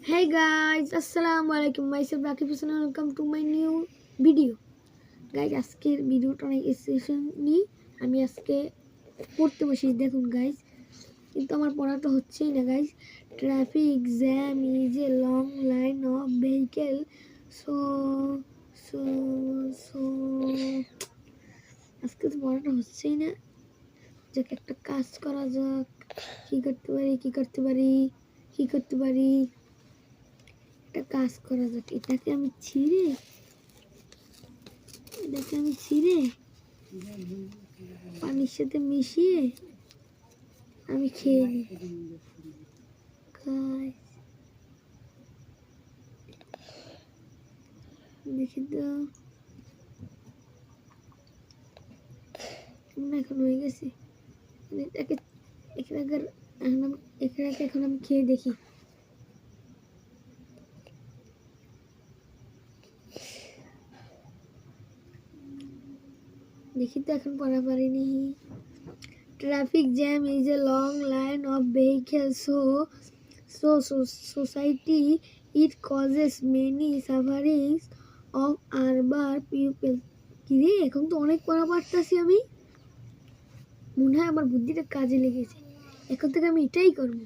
Hey guys, assalamu alaikum. Myself Rakib Hussain. Welcome to my new video. Guys, আজকের ভিডিওটা অনেক special নি আমি আজকে পড়তে বসি দেখুন গাইস, কিন্তু আমার পড়াটা হচ্ছেই না guys. Traffic jam is a long line of vehicle so so so আজকে তো পড়াটা হচ্ছেই না। যাক, একটা কাজ করা যাক। কি করতে পারি একটা কাজ করা যাক। এটাকে আমি ছিঁড়ে পানির সাথে মিশিয়ে আমি খেয়ে নিই। দেখি তো এখন হয়ে গেছে। এটাকে এখন আমি খেয়ে দেখি। তো এখন পড়া পারিনি। Traffic jam is a long line of vehicle society it causes many sufferings of urban people. কিরে, এখন তো অনেক পড়া পারতাছি আমি। মনে হয় আমার বুদ্ধিটা কাজে লেগেছে। এখন থেকে আমি এটাই করবো।